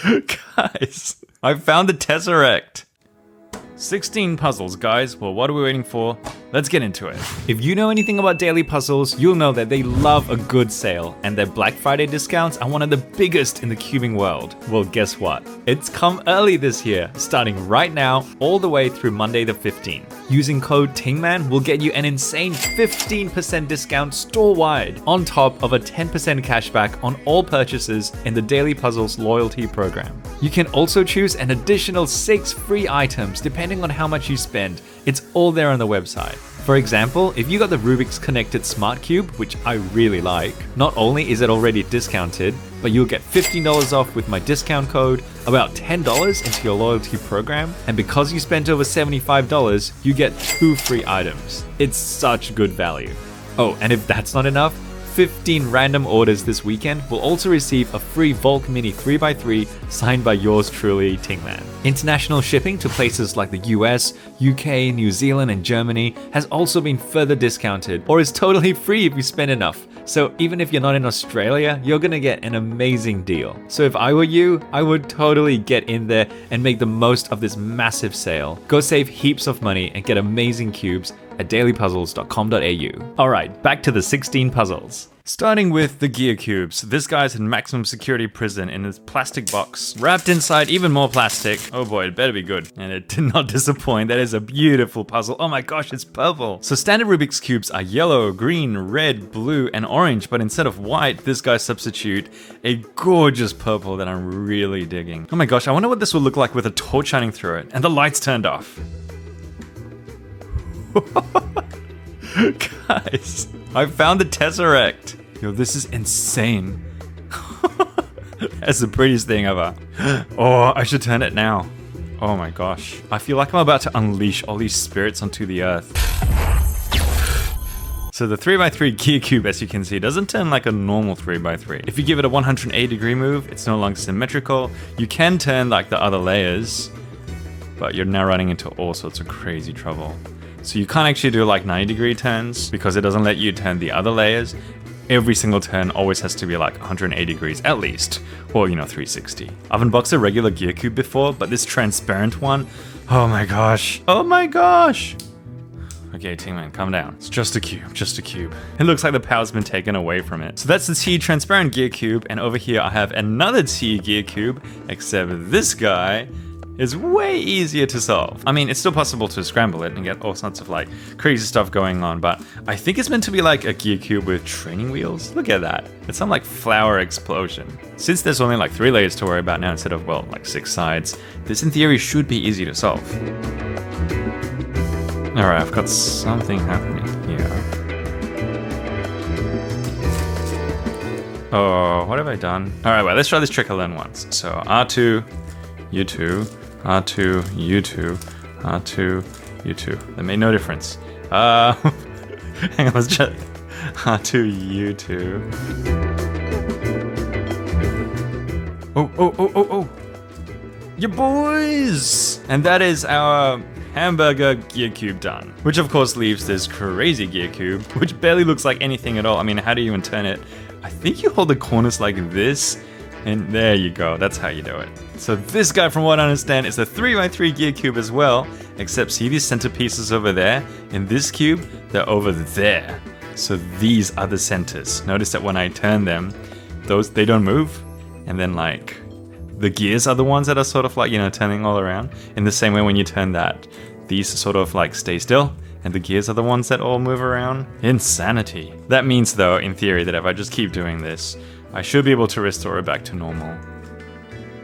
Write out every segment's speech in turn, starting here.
Guys, I found the Tesseract. 16 puzzles, guys. Well, what are we waiting for? Let's get into it. If you know anything about daily puzzles, you'll know that they love a good sale, and their Black Friday discounts are one of the biggest in the cubing world. Well, guess what? It's come early this year, starting right now, all the way through Monday the 15th. Using code TINGMAN will get you an insane 15% discount store-wide, on top of a 10% cashback on all purchases in the Daily Puzzles loyalty program. You can also choose an additional 6 free items depending on how much you spend. It's all there on the website. For example, if you got the Rubik's Connected Smart Cube, which I really like, not only is it already discounted, but you'll get $15 off with my discount code, about $10 into your loyalty program, and because you spent over $75, you get 2 free items. It's such good value. Oh, and if that's not enough, 15 random orders this weekend will also receive a free Volk Mini 3x3 signed by yours truly, Tingman. International shipping to places like the US, UK, New Zealand, and Germany has also been further discounted, or is totally free if you spend enough. So even if you're not in Australia, you're gonna get an amazing deal. So if I were you, I would totally get in there and make the most of this massive sale. Go save heaps of money and get amazing cubes at dailypuzzles.com.au. Alright, back to the 16 puzzles. Starting with the gear cubes. This guy's in maximum security prison in his plastic box, wrapped inside even more plastic. Oh boy, it better be good. And it did not disappoint. That is a beautiful puzzle. Oh my gosh, it's purple. So standard Rubik's cubes are yellow, green, red, blue, and orange, but instead of white, this guy substitute a gorgeous purple that I'm really digging. Oh my gosh, I wonder what this will look like with a torch shining through it and the lights turned off. Guys, I found the Tesseract. Yo, this is insane. That's the prettiest thing ever. Oh, I should turn it now. Oh my gosh. I feel like I'm about to unleash all these spirits onto the earth. So the 3x3 gear cube, as you can see, doesn't turn like a normal 3x3. If you give it a 180 degree move, it's no longer symmetrical. You can turn like the other layers, but you're now running into all sorts of crazy trouble. So you can't actually do like 90 degree turns because it doesn't let you turn the other layers. Every single turn always has to be like 180 degrees at least, or 360. I've unboxed a regular gear cube before, but this transparent one, oh my gosh. Oh my gosh. Okay, Tingman, calm down. It's just a cube, just a cube. It looks like the power's been taken away from it. So that's the Qiyi transparent gear cube, and over here I have another Qiyi gear cube, except this guy is way easier to solve. I mean, it's still possible to scramble it and get all sorts of like crazy stuff going on, but I think it's meant to be like a gear cube with training wheels. Look at that. It's some like flower explosion. Since there's only like 3 layers to worry about now instead of, well, like 6 sides, this in theory should be easy to solve. All right, I've got something happening here. Oh, what have I done? All right, well, let's try this trick I learned once. So R2, U2, R2, U2, R2, U2. That made no difference. Hang on, let's check. R2, U2. Oh. Ya boys! And that is our hamburger gear cube done. Which of course leaves this crazy gear cube, which barely looks like anything at all. I mean, how do you even turn it? I think you hold the corners like this, and there you go, that's how you do it. So this guy, from what I understand, is a 3x3 gear cube as well, except see these centerpieces over there? In this cube, they're over there. So these are the centers. Notice that when I turn them, they don't move, and then like, the gears are the ones that are sort of like, turning all around. In the same way when you turn that, these sort of like stay still, and the gears are the ones that all move around. Insanity. That means though, in theory, that if I just keep doing this, I should be able to restore it back to normal.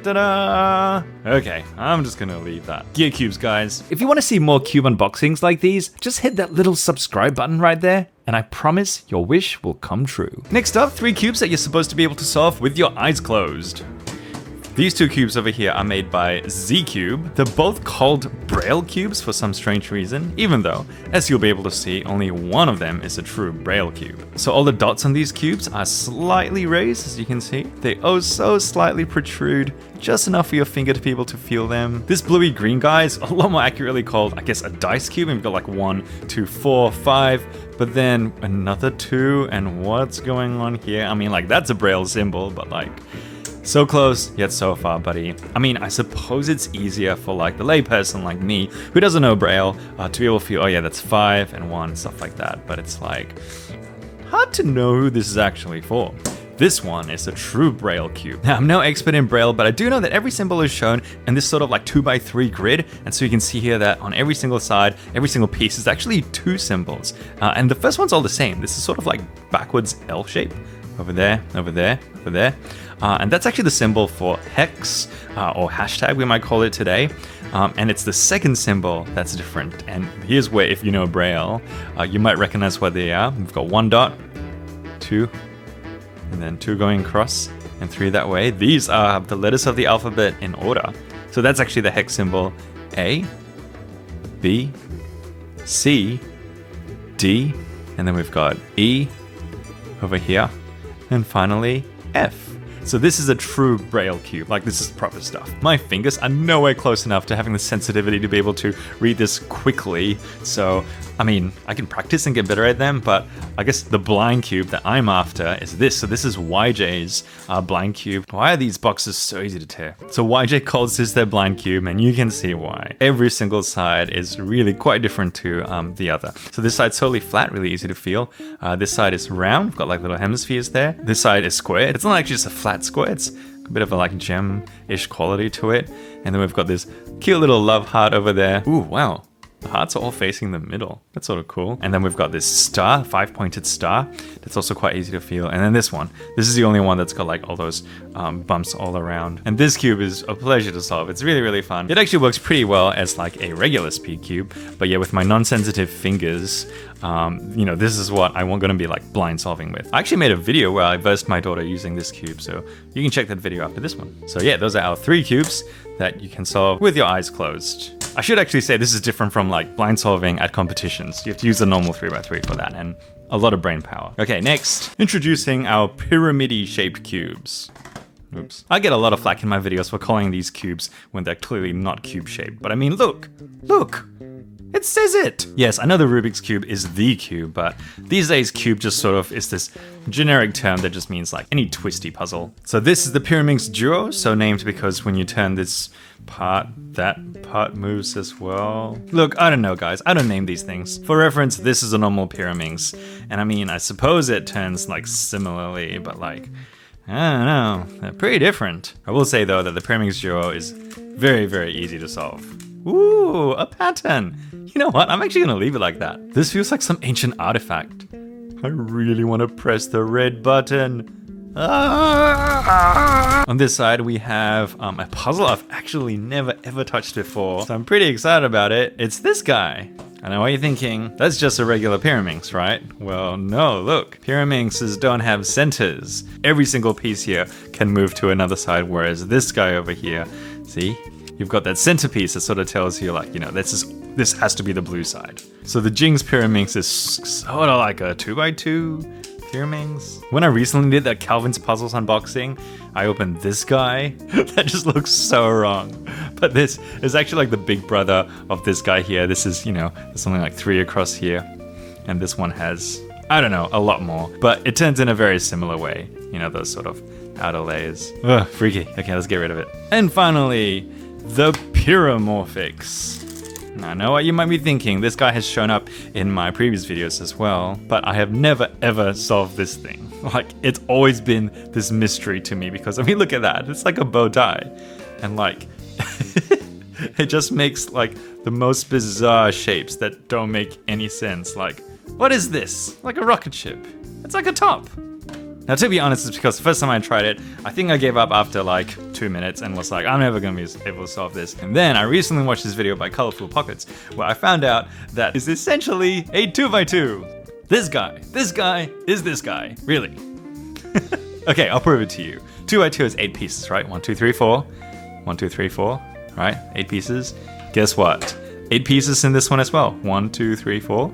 Ta-da! Okay, I'm just gonna leave that. Gear cubes, guys. If you want to see more cube unboxings like these, just hit that little subscribe button right there, and I promise your wish will come true. Next up, 3 cubes that you're supposed to be able to solve with your eyes closed. These 2 cubes over here are made by Z-Cube. They're both called Braille cubes for some strange reason, even though, as you'll be able to see, only one of them is a true Braille cube. So all the dots on these cubes are slightly raised, as you can see. They oh so slightly protrude, just enough for your finger to be able to feel them. This bluey green guy is a lot more accurately called, I guess, a dice cube, and we've got like 1, 2, 4, 5, but then another 2, and what's going on here? I mean, like, that's a Braille symbol, but like, So close, yet so far, buddy. I mean, I suppose it's easier for like the layperson like me, who doesn't know Braille, to be able to feel, oh yeah, that's 5 and 1, stuff like that. But it's like, hard to know who this is actually for. This one is a true Braille cube. Now, I'm no expert in Braille, but I do know that every symbol is shown in this sort of like 2x3 grid. And so you can see here that on every single side, every single piece is actually 2 symbols. And the first one's all the same. This is sort of like backwards L shape. Over there, over there, over there. And that's actually the symbol for hex, or hashtag we might call it today. And it's the second symbol that's different. And here's where, if you know Braille, you might recognize what they are. We've got 1 dot, 2, and then 2 going across, and 3 that way. These are the letters of the alphabet in order. So that's actually the hex symbol A, B, C, D, and then we've got E over here, and finally F. So this is a true Braille cube, like this is proper stuff. My fingers are nowhere close enough to having the sensitivity to be able to read this quickly. So, I mean, I can practice and get better at them, but I guess the blind cube that I'm after is this. So this is YJ's blind cube. Why are these boxes so easy to tear? So YJ calls this their blind cube, and you can see why. Every single side is really quite different to the other. So this side's totally flat, really easy to feel. This side is round, we've got like little hemispheres there. This side is square. It's not actually just a flat square, it's a bit of a like gem-ish quality to it. And then we've got this cute little love heart over there. Ooh, wow. The hearts are all facing the middle. That's sort of cool. And then we've got this star, 5-pointed star. That's also quite easy to feel. And then this one. This is the only one that's got like all those bumps all around. And this cube is a pleasure to solve. It's really, really fun. It actually works pretty well as like a regular speed cube. But yeah, with my non-sensitive fingers, you know, this is what I'm going to be like blind solving with. I actually made a video where I versed my daughter using this cube. So you can check that video after this one. So yeah, those are our 3 cubes that you can solve with your eyes closed. I should actually say this is different from like blind solving at competitions. You have to use a normal 3x3 for that, and a lot of brain power. Okay, next, introducing our pyramid-y shaped cubes. Oops. I get a lot of flack in my videos for calling these cubes when they're clearly not cube shaped. But I mean, look! It says it! Yes, I know the Rubik's Cube is the cube, but these days cube just sort of is this generic term that just means like any twisty puzzle. So this is the PYRAMINX Duo, so named because when you turn this part, that part moves as well. Look, I don't know guys, I don't name these things. For reference, this is a normal PYRAMINX, and I mean, I suppose it turns like similarly, but like, I don't know, they're pretty different. I will say though that the PYRAMINX Duo is very, very easy to solve. Ooh, a pattern. You know what? I'm actually gonna leave it like that. This feels like some ancient artifact. I really want to press the red button. On this side, we have a puzzle I've actually never ever touched before, so I'm pretty excited about it. It's this guy. I know what you're thinking. That's just a regular PYRAMINX, right? Well, no, look. PYRAMINXs don't have centers. Every single piece here can move to another side, whereas this guy over here, see? You've got that centerpiece that sort of tells you like, you know, this has to be the blue side. So the JING'S PYRAMINX is sort of like a 2x2 PYRAMINX. When I recently did that Calvin's Puzzles unboxing, I opened this guy. That just looks so wrong. But this is actually like the big brother of this guy here. This is, you know, there's something like 3 across here. And this one has, I don't know, a lot more. But it turns in a very similar way. You know, those sort of outer layers. Ugh, freaky. Okay, let's get rid of it. And finally, the PYRAMORPHIX. Now, I know what you might be thinking, this guy has shown up in my previous videos as well, but I have never ever solved this thing. Like, it's always been this mystery to me because, I mean, look at that, it's like a bow tie. And like, it just makes like the most bizarre shapes that don't make any sense. Like, what is this? Like a rocket ship. It's like a top. Now, to be honest, it's because the first time I tried it, I think I gave up after like 2 minutes and was like, I'm never gonna be able to solve this. And then I recently watched this video by Colorful Pockets, where I found out that it's essentially a 2x2. This guy is this guy, really. Okay, I'll prove it to you. 2x2 is 8 pieces, right? 1, 2, 3, 4. 1, 2, 3, 4, right? 8 pieces. Guess what? 8 pieces in this one as well. 1, 2, 3, 4.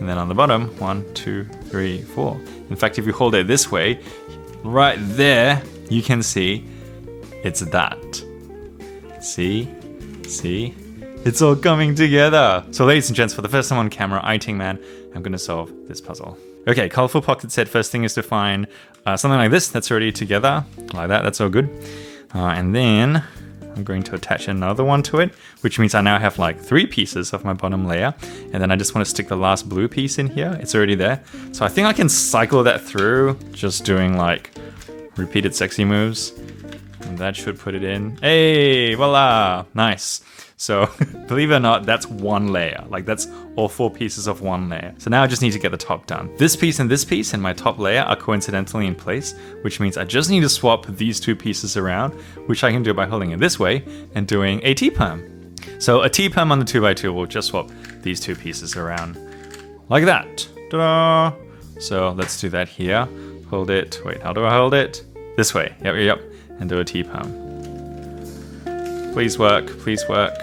And then on the bottom, 1, 2, 3, 4. In fact, if you hold it this way, right there, you can see it's that. See? See? It's all coming together. So ladies and gents, for the first time on camera, IIXIXI man, I'm gonna solve this puzzle. Okay, colorful pocket set. First thing is to find something like this that's already together. Like that, that's all good. And then I'm going to attach another one to it, which means I now have like 3 pieces of my bottom layer. And then I just want to stick the last blue piece in here. It's already there. So I think I can cycle that through, just doing like repeated sexy moves. And that should put it in. Hey, voila, nice. So believe it or not, that's one layer. Like that's all 4 pieces of one layer. So now I just need to get the top done. This piece and my top layer are coincidentally in place, which means I just need to swap these 2 pieces around, which I can do by holding it this way and doing a T-perm. So a T-perm on the 2x2 will just swap these 2 pieces around like that. Ta-da! So let's do that here. Hold it. Wait, how do I hold it? This way. Yep. And do a T-perm. Please work. Please work.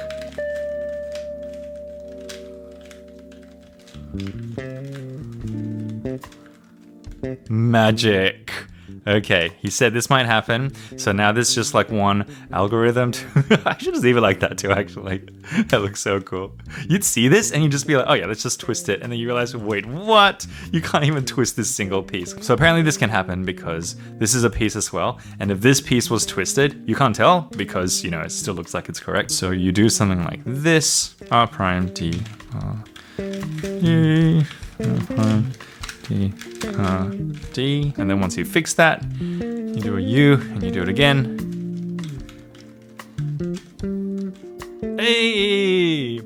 Magic. Okay, he said this might happen, so now this is just like one algorithm. I should just leave it like that too, actually. That looks so cool. You'd see this and you'd just be like, oh yeah, let's just twist it. And then you realize, wait, what? You can't even twist this single piece. So apparently this can happen because this is a piece as well. And if this piece was twisted, you can't tell because, you know, it still looks like it's correct. So you do something like this, R prime D, R, E, R prime, D, D, and then once you fix that, you do a U and you do it again. Hey!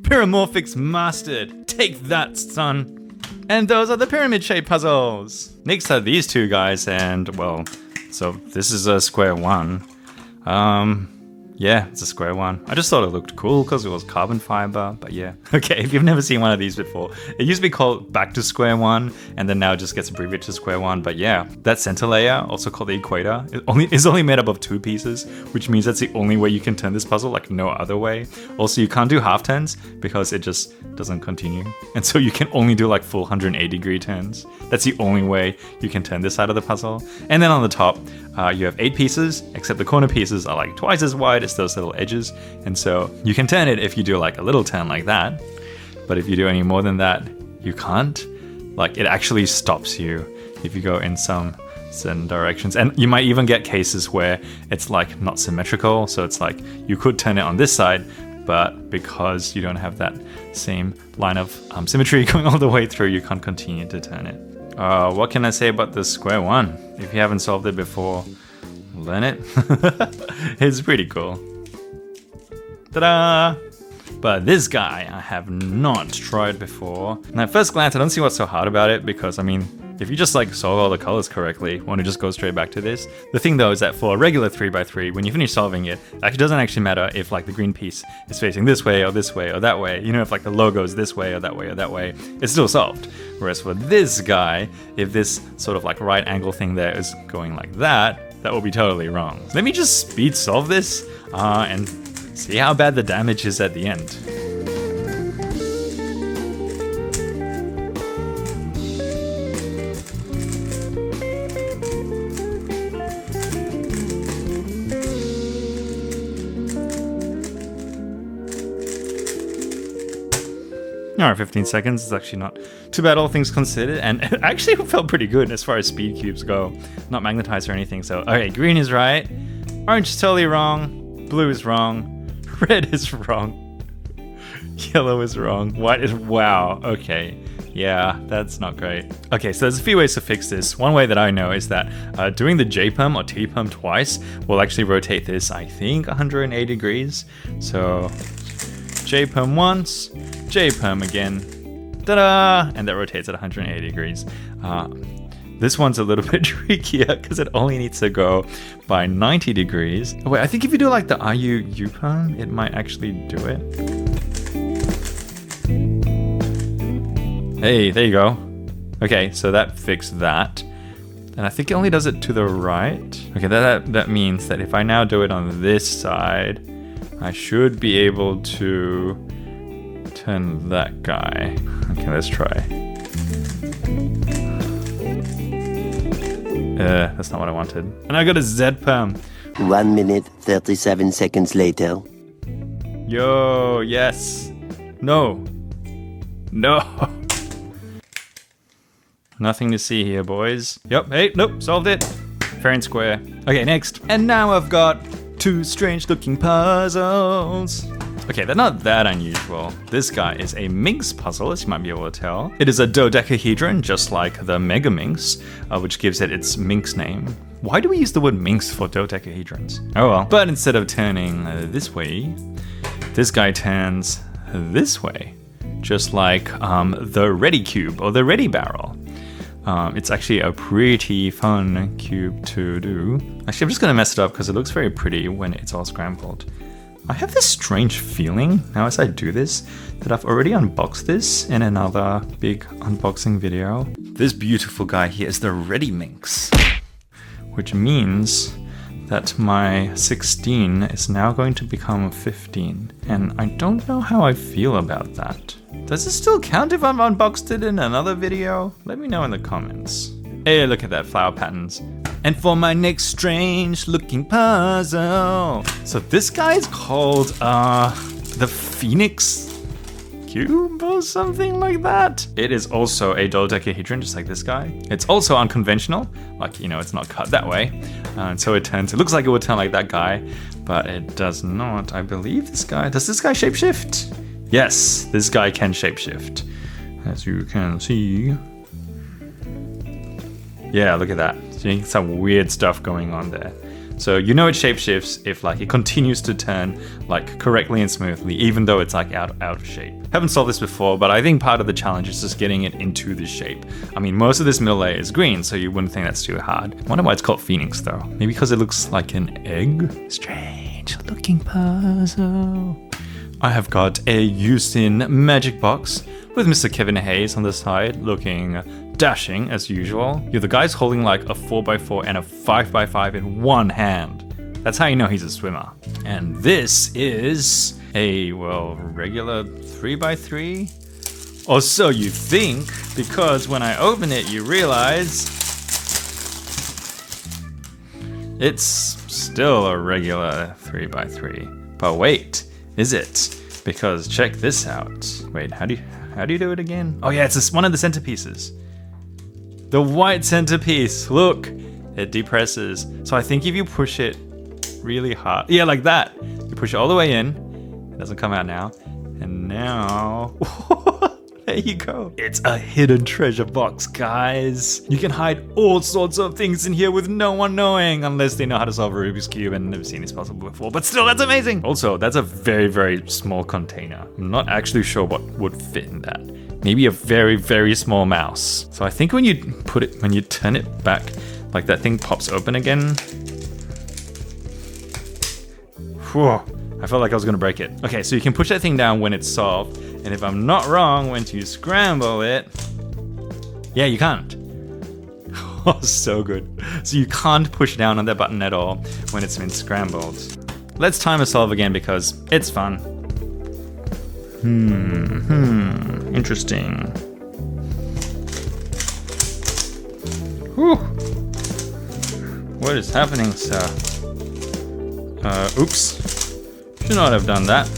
PYRAMORPHIX mastered! Take that, son! And those are the pyramid shape puzzles! Next are these 2 guys, and well, so this is a square 1. Yeah, it's a square 1. I just thought it looked cool because it was carbon fiber, but yeah. Okay, if you've never seen one of these before, it used to be called back to square 1, and then now it just gets abbreviated to square 1, but yeah. That center layer, also called the equator, is only made up of 2 pieces, which means that's the only way you can turn this puzzle, like no other way. Also, you can't do half turns because it just doesn't continue. And so you can only do like full 180-degree turns. That's the only way you can turn this side of the puzzle. And then on the top, you have 8 pieces, except the corner pieces are like twice as wide as those little edges, and so you can turn it if you do like a little turn like that, but if you do any more than that, you can't. Like it actually stops you if you go in some certain directions, and you might even get cases where it's like not symmetrical, so it's like you could turn it on this side, but because you don't have that same line of symmetry going all the way through, you can't continue to turn it. What can I say about this square 1? If you haven't solved it before, learn it. It's pretty cool. Ta-da! But this guy I have not tried before. And at first glance, I don't see what's so hard about it because, I mean, if you just like solve all the colors correctly, want to just go straight back to this. The thing though is that for a regular 3x3, when you finish solving it, it doesn't actually matter if like the green piece is facing this way or that way. You know, if like the logo is this way or that way or that way, it's still solved. Whereas for this guy, if this sort of like right angle thing there is going like that, that will be totally wrong. Let me just speed solve this and see how bad the damage is at the end. Alright, 15 seconds is actually not too bad, all things considered, and it actually felt pretty good as far as speed cubes go. Not magnetized or anything, so okay, green is right, orange is totally wrong, blue is wrong, red is wrong, yellow is wrong, white is, wow, okay. Yeah, that's not great. Okay, so there's a few ways to fix this. One way that I know is that doing the J-perm or T-perm twice will actually rotate this, I think, 180 degrees. So J-perm once, J-perm again, ta-da! And that rotates at 180 degrees. This one's a little bit trickier because it only needs to go by 90 degrees. Oh, wait, I think if you do like the IIXII, it might actually do it. Hey, there you go. Okay, so that fixed that. And I think it only does it to the right. Okay, that means that if I now do it on this side, I should be able to turn that guy. Okay, let's try. That's not what I wanted. And I got a Z-perm. 1 minute, 37 seconds later. Yo, yes. No. No. Nothing to see here, boys. Yep, hey, nope, solved it. Fair and square. Okay, next. And now I've got 2 strange looking puzzles. Okay, they're not that unusual. This guy is a Minx puzzle, as you might be able to tell. It is a dodecahedron, just like the MEGAMINX, which gives it its Minx name. Why do we use the word Minx for dodecahedrons? Oh well. But instead of turning this way, this guy turns this way. Just like the Ready Cube or the Ready Barrel. It's actually a pretty fun cube to do. Actually, I'm just gonna mess it up because it looks very pretty when it's all scrambled. I have this strange feeling now as I do this that I've already unboxed this in another big unboxing video. This beautiful guy here is the REDIMINX, which means that my 16 is now going to become 15. And I don't know how I feel about that. Does it still count if I've unboxed it in another video? Let me know in the comments. Hey, look at that, flower patterns. And for my next strange looking puzzle. So this guy is called the Phoenix Cube or something like that. It is also a dodecahedron, just like this guy. It's also unconventional, like, you know, it's not cut that way. And so it looks like it would turn like that guy, but it does not. I believe this guy, does this guy shapeshift? Yes, this guy can shapeshift, as you can see. Yeah, look at that. Seeing some weird stuff going on there. So you know it shapeshifts if like it continues to turn like correctly and smoothly, even though it's like out of shape. Haven't solved this before, but I think part of the challenge is just getting it into the shape. I mean, most of this middle layer is green, so you wouldn't think that's too hard. I wonder why it's called Phoenix though. Maybe because it looks like an egg? Strange looking puzzle. I have got a YUXIN magic box with Mr. Kevin Hayes on the side, looking dashing as usual. Yeah, the guy's holding like a 4x4 and a 5x5 in one hand. That's how you know he's a swimmer. And this is a, well, regular 3x3? Or so you think, because when I open it, you realize it's still a regular 3x3. But wait, is it? Because check this out. Wait, how do you do it again? Oh yeah, it's one of the centerpieces. The white centerpiece, look, it depresses. So I think if you push it really hard, yeah, like that, you push it all the way in, it doesn't come out now, and now, there you go. It's a hidden treasure box, guys. You can hide all sorts of things in here with no one knowing, unless they know how to solve a Rubik's Cube and never seen this puzzle before, but still, that's amazing. Also, that's a very, very small container. I'm not actually sure what would fit in that. Maybe a very, very small mouse. So I think when you turn it back, like that thing pops open again. Whew, I felt like I was gonna break it. Okay, so you can push that thing down when it's solved, and if I'm not wrong, when you scramble it, yeah, you can't. Oh, so good. So you can't push down on that button at all when it's been scrambled. Let's timer solve again because it's fun. Interesting. Whew. What is happening, sir? Oops. Should not have done that.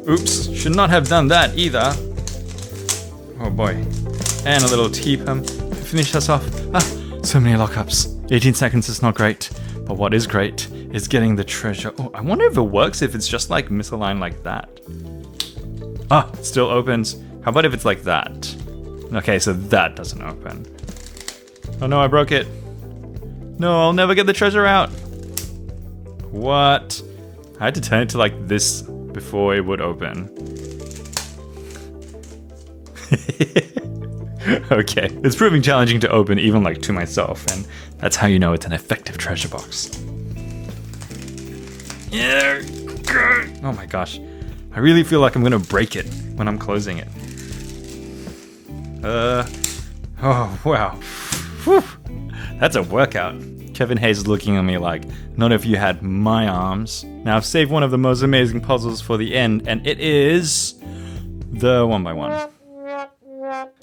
Oops, should not have done that either. Oh boy. And a little T-pump to finish us off. Ah, so many lockups. 18 seconds is not great, but what is great is getting the treasure. Oh, I wonder if it works if it's just like misaligned like that. Ah, it still opens. How about if it's like that? Okay, so that doesn't open. Oh no, I broke it. No, I'll never get the treasure out. What? I had to turn it to like this before it would open. Okay, it's proving challenging to open even like to myself, and that's how you know it's an effective treasure box. Yeah. Oh my gosh. I really feel like I'm gonna break it when I'm closing it. Oh wow. Whew. That's a workout. Kevin Hayes is looking at me like, not if you had my arms. Now I've saved one of the most amazing puzzles for the end, and it is the 1x1.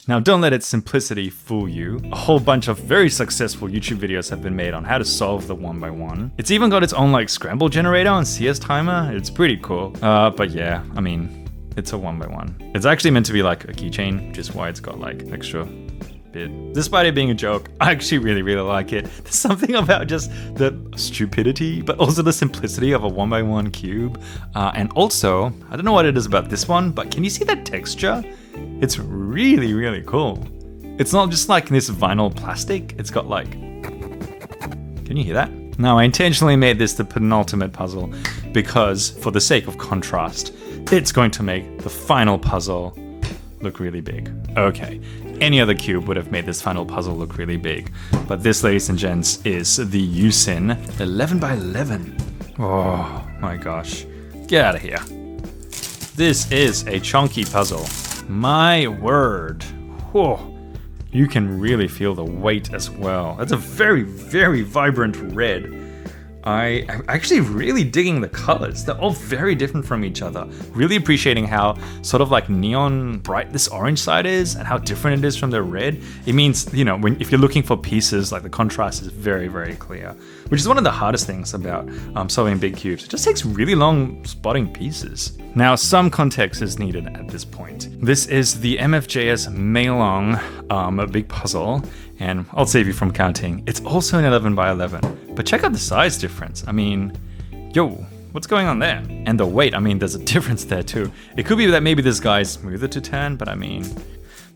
Now don't let its simplicity fool you. A whole bunch of very successful YouTube videos have been made on how to solve the 1x1. It's even got its own like scramble generator and CS timer. It's pretty cool. But yeah, I mean, it's a 1x1. It's actually meant to be like a keychain, which is why it's got like extra bit. Despite it being a joke, I actually really like it. There's something about just the stupidity, but also the simplicity of a 1x1 cube. And also, I don't know what it is about this one, but can you see that texture? It's really cool. It's not just like this vinyl plastic. It's got like, can you hear that? Now, I intentionally made this the penultimate puzzle because for the sake of contrast, it's going to make the final puzzle look really big. Okay, any other cube would have made this final puzzle look really big, but this, ladies and gents, is the YUXIN 11x11. Oh my gosh, get out of here. This is a chunky puzzle. My word. Whoa. You can really feel the weight as well. That's a very vibrant red. I'm actually really digging the colors. They're all very different from each other. Really appreciating how sort of like neon bright this orange side is and how different it is from the red. It means, you know, if you're looking for pieces, like the contrast is very clear, which is one of the hardest things about solving big cubes. It just takes really long spotting pieces. Now, some context is needed at this point. This is the MFJS Meilong, a big puzzle, and I'll save you from counting. It's also an 11x11, but check out the size difference. I mean, yo, what's going on there? And the weight, I mean, there's a difference there too. It could be that maybe this guy's smoother to turn, but I mean,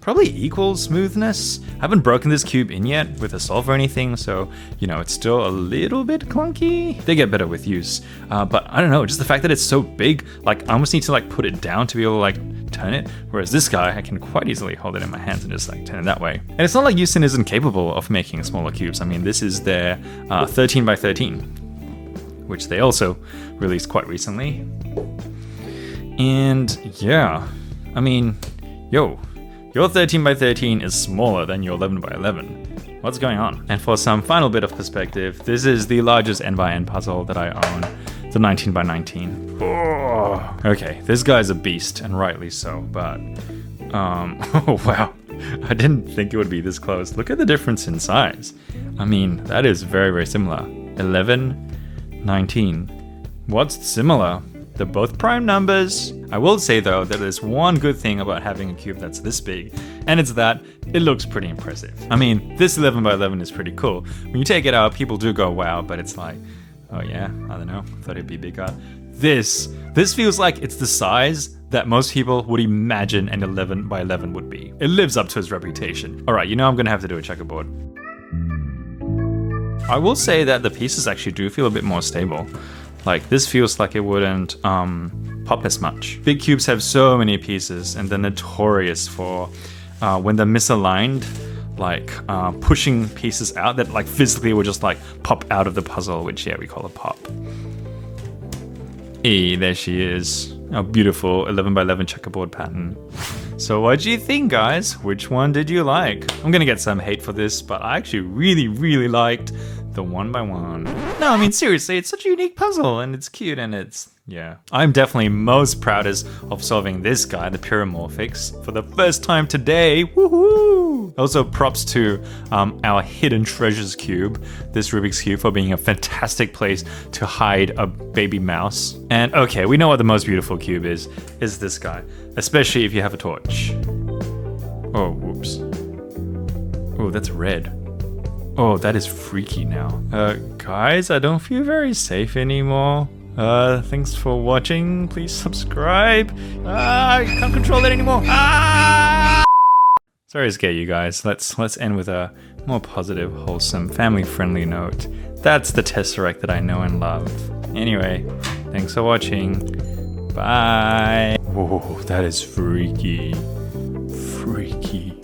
probably equal smoothness. I haven't broken this cube in yet with a solve or anything, so, you know, it's still a little bit clunky. They get better with use, but I don't know, just the fact that it's so big, like I almost need to like put it down to be able to like turn it, whereas this guy, I can quite easily hold it in my hands and just like turn it that way. And it's not like YUXIN isn't capable of making smaller cubes. I mean, this is their 13x13, which they also released quite recently. And yeah, I mean, yo, your 13x13 is smaller than your 11x11. What's going on? And for some final bit of perspective, this is the largest n/n puzzle that I own, the 19x19. Oh, okay, this guy's a beast, and rightly so, but, oh wow, I didn't think it would be this close. Look at the difference in size. I mean, that is very similar. 11, 19. What's similar? They're both prime numbers. I will say though that there's one good thing about having a cube that's this big, and it's that it looks pretty impressive. I mean, this 11x11 is pretty cool. When you take it out, people do go wow, but it's like, oh yeah, I don't know, thought it'd be bigger. This feels like it's the size that most people would imagine an 11x11 would be. It lives up to its reputation. All right, you know I'm gonna have to do a checkerboard. I will say that the pieces actually do feel a bit more stable. Like, this feels like it wouldn't pop as much. Big cubes have so many pieces, and they're notorious for when they're misaligned, like pushing pieces out that like physically would just like pop out of the puzzle, which yeah, we call a pop. There she is. A beautiful 11x11 checkerboard pattern. So what do you think, guys? Which one did you like? I'm gonna get some hate for this, but I actually really liked the 1x1. No, I mean seriously, it's such a unique puzzle and it's cute and it's, yeah. I'm definitely most proudest of solving this guy, the PYRAMORPHIX, for the first time today. Woohoo! Also props to our Hidden Treasures cube, this Rubik's Cube, for being a fantastic place to hide a baby mouse. And okay, we know what the most beautiful cube is this guy, especially if you have a torch. Oh, whoops. Oh, that's red. Oh, that is freaky now. Guys, I don't feel very safe anymore. Thanks for watching. Please subscribe. I can't control it anymore. Sorry to scare you guys. Let's end with a more positive, wholesome, family-friendly note. That's the Tesseract that I know and love. Anyway, thanks for watching. Bye. Whoa, that is freaky. Freaky.